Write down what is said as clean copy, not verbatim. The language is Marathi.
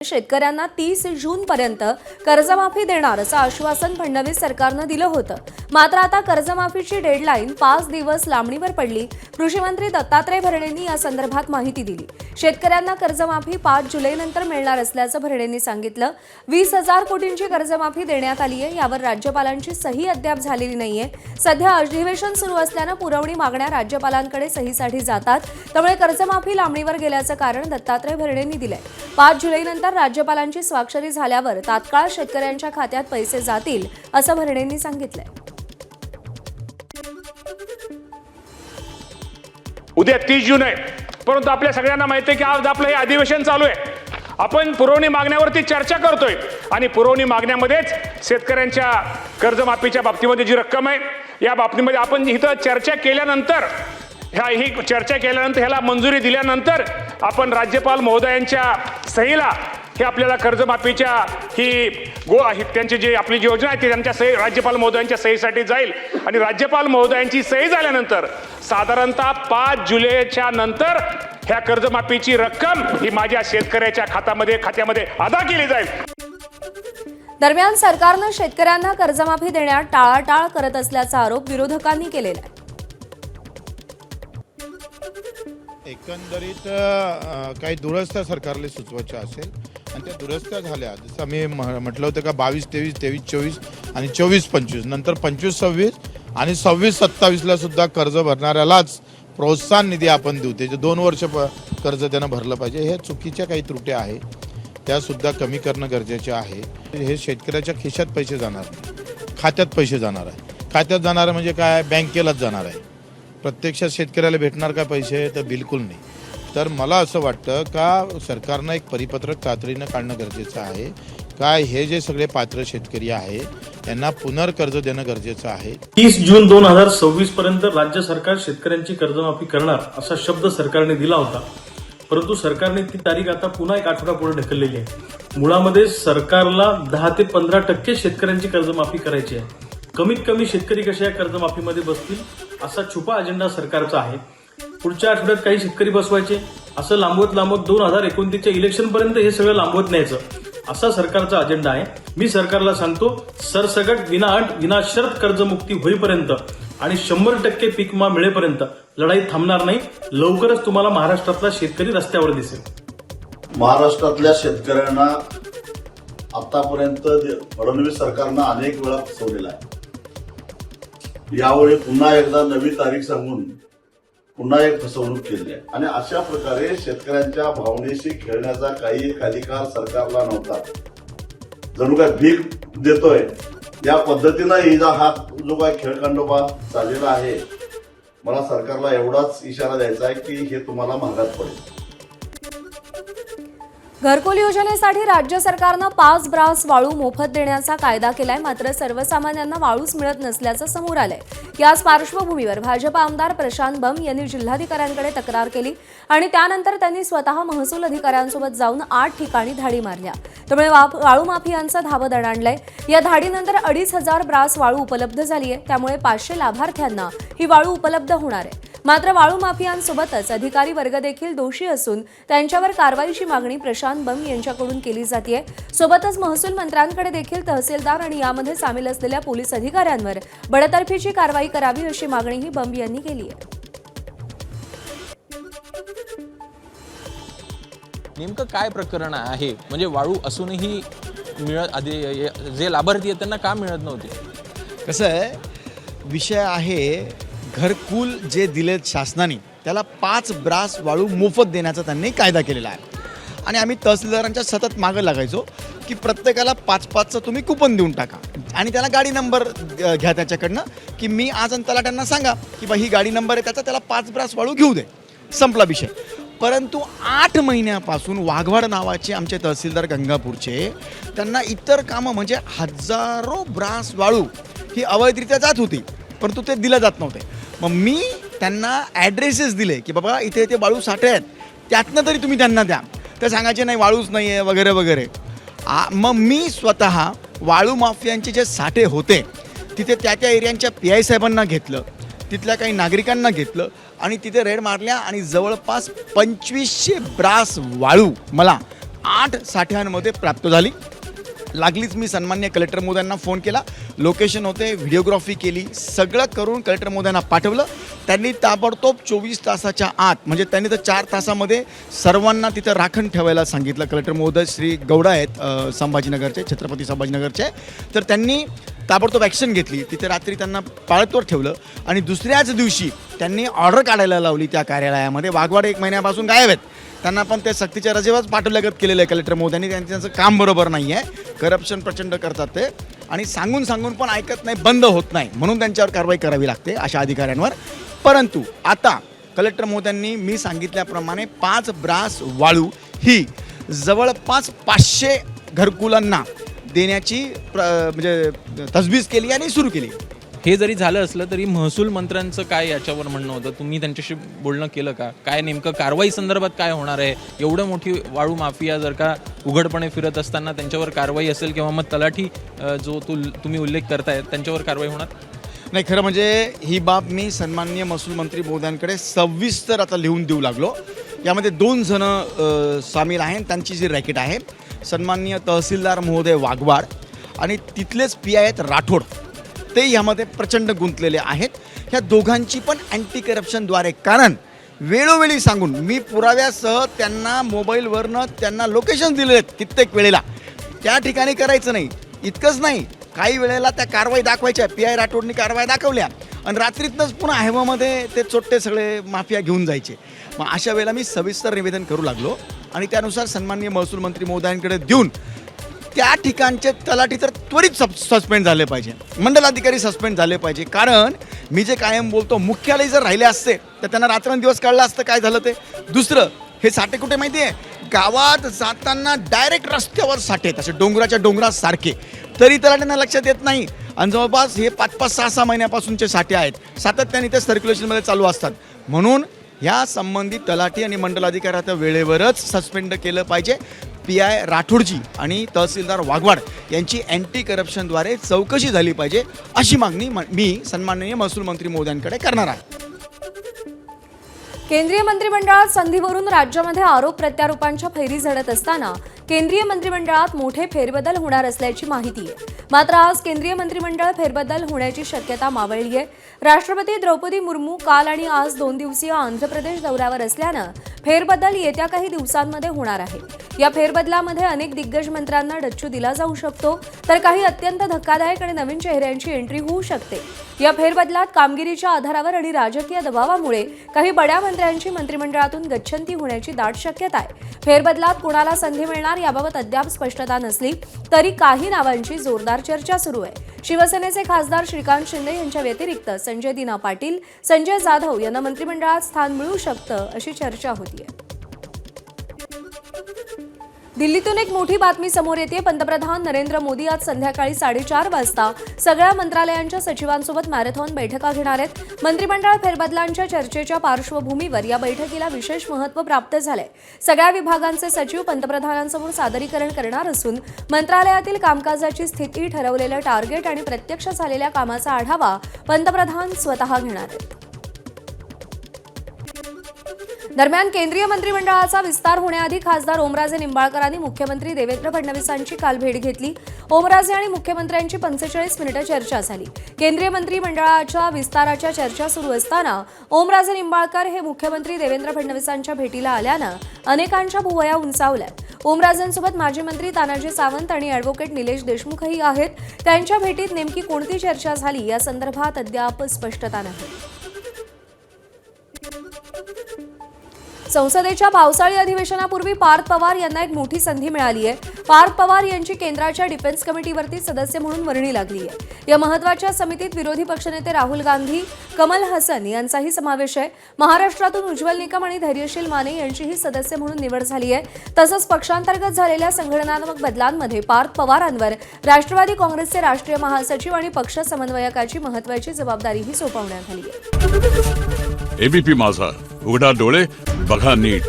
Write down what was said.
शेतकऱ्यांना 30 जून पर्यंत कर्जमाफी देणार असं आश्वासन फडणवीस सरकारनं दिलं होतं। मात्र आता कर्जमाफीची डेडलाईन 5 दिवस लांबणीवर पडली। कृषी मंत्री दत्तात्रय भरणेंनी या संदर्भात माहिती दिली। शेतकऱ्यांना कर्जमाफी 5 जुलैनंतर मिळणार असल्याचं भरणेंनी सांगितलं। 20,000 कोटींची कर्जमाफी देण्यात आली आहे। यावर राज्यपालांची सही अद्याप झालेली नाहीये। सध्या अधिवेशन सुरू असल्यानं पुरवणी मागण्या राज्यपालांकडे सहीसाठी जातात, त्यामुळे कर्जमाफी लांबणीवर गेल्याचं कारण दत्तात्रय भरणेंनी दिलंय। 5 जुलैनंतर राज्यपालांची स्वाक्षरी झाल्यावर तात्काळ शेतकऱ्यांच्या खात्यात पैसे जातील असं भरणेंनी सांगितलंय। उद्या 30 जून आहे, परंतु आपल्या सगळ्यांना माहिती आहे की आज आपलं हे अधिवेशन चालू आहे। आपण पुरवणी मागण्यावरती चर्चा करतोय आणि पुरवणी मागण्यामध्येच शेतकऱ्यांच्या कर्जमाफीच्या बाबतीमध्ये जी रक्कम आहे या बाबतीमध्ये आपण इथं चर्चा केल्यानंतर ही चर्चा केल्यानंतर ह्याला मंजुरी दिल्यानंतर आपण राज्यपाल महोदयांच्या सहीला हे आपल्याला कर्जमाफीच्या त्यांची जी आपली जी योजना आहे ती त्यांच्या सही राज्यपाल महोदयांच्या सहीसाठी जाईल आणि राज्यपाल महोदयांची सही झाल्यानंतर साधारणतः 5 जुलैच्या नंतर ह्या कर्जमाफीची रक्कम ही माझ्या शेतकऱ्याच्या खात्यामध्ये अदा केली जाईल। दरम्यान सरकारनं शेतकऱ्यांना कर्जमाफी देण्यात टाळाटाळ करत असल्याचा आरोप विरोधकांनी केलेला आहे। एकंदरीत काही दुरुस्त्या सरकारला सुचवायच्या असेल आणि त्या दुरुस्त्या झाल्या, जसं मी म्हटलं होतं का 22-23, 23-24 आणि 24-25 नंतर 25-26 आणि 26-27ला सुद्धा कर्ज भरणाऱ्यालाच प्रोत्साहन निधी आपण देऊ। त्याचे 2 वर्ष कर्ज त्यानं भरलं पाहिजे। हे चुकीच्या काही त्रुटी आहे त्यासुद्धा कमी करणं गरजेचे आहे। हे शेतकऱ्याच्या खिशात पैसे जाणार नाही, खात्यात पैसे जाणार आहे। खात्यात जाणार म्हणजे काय, बँकेलाच जाणार आहे। प्रत्यक्षात शेतकऱ्याला भेटणार का पैसे, तर बिलकुल नाही। तर मला असं वाटतं का सरकारनं एक परिपत्रक तातडीनं काढणं गरजेचं आहे। काय हे जे सगळे पात्र शेतकरी आहे त्यांना पुनर्कर्ज देणं गरजेचं आहे। 30 जून 2026 पर्यंत राज्य सरकार शेतकऱ्यांची कर्जमाफी करणार असा शब्द सरकारने दिला होता, परंतु सरकारने ती तारीख आता पुन्हा एक आठवडा पुढे ढकललेली आहे। मुळामध्ये सरकारला 10 ते 15% शेतकऱ्यांची कर्जमाफी करायची आहे। कमीत कमी शेतकरी कशा या कर्जमाफीमध्ये बसतील असा छुपा अजेंडा सरकारचा आहे। पुढच्या आठवड्यात काही शेतकरी बसवायचे, असं लांबवत 2029च्या इलेक्शन पर्यंत हे सगळं लांबवत न्यायचं असा सरकारचा अजेंडा आहे। मी सरकारला सांगतो, सरसकट विनाअट विनाशर्त कर्जमुक्ती होईपर्यंत आणि 100% पीक विमा मिळेपर्यंत लढाई थांबणार नाही। लवकरच तुम्हाला महाराष्ट्रातला शेतकरी रस्त्यावर दिसेल। महाराष्ट्रातल्या शेतकऱ्यांना आतापर्यंत फडणवीस सरकारनं अनेक वेळा फसवलेला आहे। यावेळी पुन्हा एकदा नवी तारीख सांगून पुन्हा एक फसवणूक केली आहे आणि अशा प्रकारे शेतकऱ्यांच्या भावनेशी खेळण्याचा काही एक अधिकार सरकारला नव्हता। जणू काय भीक देतोय या पद्धतीनं हिचा हात जो काय खेळखंडोबा चाललेला आहे। मला सरकारला एवढाच इशारा द्यायचा आहे की हे तुम्हाला महागात पडेल। घरकुल योजनेसाठी राज्य सरकारनं 5 ब्रास वाळू मोफत देण्याचा कायदा केलाय, मात्र सर्वसामान्यांना वाळूच मिळत नसल्याचं समोर आलंय। याच पार्श्वभूमीवर भाजप आमदार प्रशांत बंब यांनी जिल्हाधिकाऱ्यांकडे तक्रार केली आणि त्यानंतर त्यांनी स्वतः महसूल अधिकाऱ्यांसोबत जाऊन 8 ठिकाणी धाडी मारल्या। त्यामुळे वाळू माफियांचं धावं दणाणलंय। या धाडीनंतर 2,500 ब्रास वाळू उपलब्ध झाली आहे, त्यामुळे 500 लाभार्थ्यांना ही वाळू उपलब्ध होणार आहे। मात्र वाळू माफियांसोबतच अधिकारी वर्ग देखील दोषी असून त्यांच्यावर कारवाईची मागणी प्रशांत बंब यांच्याकडून केली जाते। सोबतच महसूल मंत्र्यांकडे देखील तहसीलदार आणि यामध्ये सामील असलेल्या पोलीस अधिकाऱ्यांवर बडतर्फीची कारवाई करावी अशी मागणीही बंब यांनी केली आहे। नेमकं काय प्रकरण आहे, म्हणजे वाळू असूनही जे लाभार्थी आहेत त्यांना का मिळत नव्हते? कसं आहे, विषय आहे घरकुल जे दिलेत शासनाने त्याला 5 ब्रास वाळू मोफत देण्याचा त्यांनी कायदा केलेला आहे आणि आम्ही तहसीलदारांच्या सतत मागं लागायचो की प्रत्येकाला 5-5चं तुम्ही कुपन देऊन टाका आणि त्याला गाडी नंबर घ्या त्याच्याकडनं की मी आज तलाट्यांना सांगा की बा ही गाडी नंबर आहे त्याचा, त्याला 5 ब्रास वाळू घेऊ दे, संपला विषय। परंतु 8 महिन्यापासून वाघवाड नावाचे आमचे तहसीलदार गंगापूरचे त्यांना इतर कामं म्हणजे हजारो ब्रास वाळू ही अवैधरित्या जात होती, परंतु ते दिलं जात नव्हते। मग मी त्यांना ॲड्रेसेस दिले की बाबा इथे इथे वाळू साठे आहेत, त्यातनं तरी तुम्ही त्यांना द्या। ते सांगायचे नाही वाळूच नाही आहे वगैरे वगैरे। मग मी स्वतः वाळू माफियांचे जे साठे होते तिथे त्या एरियांच्या PI साहेबांना घेतलं, तिथल्या काही नागरिकांना घेतलं आणि तिथे रेड मारल्या आणि जवळपास 2500 ब्रास वाळू मला 8 साठ्यांमध्ये प्राप्त झाली. लागलीच मी सन्मान्य कलेक्टर महोदयांना फोन केला, लोकेशन होते, व्हिडिओग्राफी केली, सगळं करून कलेक्टर महोदयांना पाठवलं. त्यांनी ताबडतोब 24 तासाच्या आत, म्हणजे त्यांनी तर 4 तासामध्ये सर्वांना तिथं राखण ठेवायला सांगितलं. कलेक्टर महोदय श्री गौडा आहेत संभाजीनगरचे, छत्रपती संभाजीनगरचे. तर त्यांनी ताबडतोब ॲक्शन घेतली. तिथे रात्री त्यांना पाळतवर ठेवलं आणि दुसऱ्याच दिवशी त्यांनी ऑर्डर काढायला लावली त्या कार्यालयामध्ये. वाघवाड 1 महिन्यापासून गायब आहेत. त्यांना पण ते सक्तीच्या रजेवरच पाठवल्यागत केलेलं आहे कलेक्टर महोदयांनी. त्यांचं काम बरोबर नाही आहे, करप्शन प्रचंड करतात ते, आणि सांगून पण ऐकत नाही, बंद होत नाही, म्हणून त्यांच्यावर कारवाई करावी लागते अशा अधिकाऱ्यांवर. परंतु आता कलेक्टर महोदयांनी मी सांगितल्याप्रमाणे 5 ब्रास वाळू ही जवळपास 500 घरकुलांना देण्याची म्हणजे तजवीज केली आणि सुरू केली. हे जरी झालं असलं तरी महसूल मंत्र्यांचं काय याच्यावर म्हणणं होतं? तुम्ही त्यांच्याशी बोलणं केलं का? काय नेमकं कारवाई संदर्भात काय होणार आहे? एवढं मोठी वाळू माफिया जर का उघडपणे फिरत असताना त्यांच्यावर कारवाई असेल किंवा मग तलाठी जो तुम्ही उल्लेख करताय त्यांच्यावर कारवाई होणार नाही? खरं म्हणजे ही बाब मी सन्माननीय महसूल मंत्री महोदयांकडे सविस्तर आता लिहून देऊ लागलो. यामध्ये 2 जण सामील आहेत. त्यांची जी रॅकेट आहे, सन्माननीय तहसीलदार महोदय वाघवाड आणि तिथलेच PI आहेत राठोड, ते यामध्ये प्रचंड गुंतलेले आहेत. ह्या दोघांची पण अँटी करप्शनद्वारे, कारण वेळोवेळी सांगून मी पुराव्यासह त्यांना मोबाईलवरनं त्यांना लोकेशन दिले आहेत कित्येक वेळेला, त्या ठिकाणी करायचं नाही. इतकंच नाही, काही वेळेला त्या कारवाई दाखवायच्या, PI राठोडनी कारवाई दाखवल्या आणि रात्रीतनंच पुन्हा हेवामध्ये ते चोट्टे सगळे माफिया घेऊन जायचे. मग अशा वेळेला मी सविस्तर निवेदन करू लागलो आणि त्यानुसार सन्माननीय महसूल मंत्री महोदयांकडे देऊन त्या ठिकाणचे तलाठी तर त्वरित सस्पेंड झाले पाहिजे, मंडलाधिकारी सस्पेंड झाले पाहिजे. कारण मी जे कायम बोलतो, मुख्यालय जर राहिले असते तर त्यांना रात्रंदिवस कळलं असतं काय झालं ते. दुसरं, हे साठे कुठे माहिती आहे? गावात जाताना डायरेक्ट रस्त्यावर साठे आहेत, असे डोंगराच्या डोंगरासारखे, तरी तलाठ्यांना लक्षात येत नाही. आणि जवळपास हे 5-5, 6-6 महिन्यापासूनचे साठे आहेत, सातत्याने ते सर्क्युलेशनमध्ये चालू असतात. म्हणून ह्या संबंधित तलाठी आणि मंडलाधिकारी आता वेळेवरच सस्पेंड केलं पाहिजे. PI राठोडजी आणि तहसीलदार वाघवाड यांची अँटी करप्शनद्वारे चौकशी झाली पाहिजे, अशी मागणी मी सन्माननीय महसूल मंत्री महोदयांकडे करणार आहे. केंद्रीय मंत्रिमंडळात संधीवरून राज्यामध्ये आरोप प्रत्यारोपांच्या फैरी झडत असताना केंद्रीय मंत्रिमंडळात मोठे फेरबदल होणार असल्याची माहिती आहे. मात्र आज केंद्रीय मंत्रिमंडळ फेरबदल होण्याची शक्यता मावळली आहे. राष्ट्रपती द्रौपदी मुर्मू काल आणि आज 2 दिवसीय आंध्र प्रदेश दौऱ्यावर असल्यानं फेरबदल येत्या काही दिवसांमध्ये होणार आहे. या फेरबदलामध्ये अनेक दिग्गज मंत्र्यांना डच्चू दिला जाऊ शकतो, तर काही अत्यंत धक्कादायक आणि नवीन चेहऱ्यांची एंट्री होऊ शकते. या फेरबदलात कामगिरीच्या आधारावर आणि राजकीय दबावामुळे काही बड्या मंत्र्यांची मंत्रिमंडळातून गच्छंती होण्याची दाट शक्यता आहे. फेरबदलात कोणाला संधी मिळणार याबाबत अद्याप स्पष्टता नसली तरी काही नावांची जोरदार चर्चा सुरू आहे. शिवसेनेचे खासदार श्रीकांत शिंदे यांच्या व्यतिरिक्त संजय दिना पाटील, संजय जाधव यांना मंत्रिमंडळात स्थान मिळू शकतं अशी चर्चा होतीये. दिल्लीतून एक मोठी बातमी समोर येते. पंतप्रधान नरेंद्र मोदी आज संध्याकाळी 4:30 वाजता सगळ्या मंत्रालयांच्या सचिवांसोबत मॅरेथॉन बैठका घेणार आहेत. मंत्रिमंडळ फेरबदलांच्या चर्चेच्या पार्श्वभूमीवर या बैठकीला विशेष महत्त्व प्राप्त झालंय. सगळ्या विभागांचे सचिव पंतप्रधानांसमोर सादरीकरण करणार असून मंत्रालयातील कामकाजाची स्थिती, ठरवलेलं टार्गेट आणि प्रत्यक्ष झालेल्या कामाचा आढावा पंतप्रधान स्वतः घेणार आहेत. दरम्यान केंद्रीय मंत्रिमंडळाचा विस्तार होण्याआधी खासदार ओमराजे निंबाळकरांनी मुख्यमंत्री देवेंद्र फडणवीसांची काल भेट घेतली. ओमराजे आणि मुख्यमंत्र्यांची 45 मिनिटं चर्चा झाली. केंद्रीय मंत्रिमंडळाच्या विस्ताराच्या चर्चा सुरू असताना ओमराजे निंबाळकर हे मुख्यमंत्री देवेंद्र फडणवीसांच्या भेटीला आल्यानं अनेकांच्या भुवया उंचावल्या. ओमराजेंसोबत माजी मंत्री तानाजी सावंत आणि ॲडव्होकेट निलेश देशमुखही आहेत. त्यांच्या भेटीत नेमकी कोणती चर्चा झाली या संदर्भात अद्याप स्पष्टता नाही. संसदेच्या पावसाळी अधिवेशनापूर्वी पार्थ पवार यांना एक मोठी संधी मिळाली आहे. पार्थ पवार यांची केंद्राच्या डिफेन्स कमिटीवरती सदस्य म्हणून वर्णी लागली आहे. या महत्त्वाच्या समितीत विरोधी पक्षनेते राहुल गांधी, कमल हसन यांचाही समावेश आहे. महाराष्ट्रातून उज्ज्वल निकम आणि धैर्यशील माने यांचीही सदस्य म्हणून निवड झाली आहे. तसंच पक्षांतर्गत झालेल्या संघटनात्मक बदलांमध्ये पार्थ पवारांवर राष्ट्रवादी काँग्रेसचे राष्ट्रीय महासचिव आणि पक्ष समन्वयकाची महत्त्वाची जबाबदारीही सोपवण्यात आली आहे. एबीपी माझा, उघडा डोळे बघा नीट.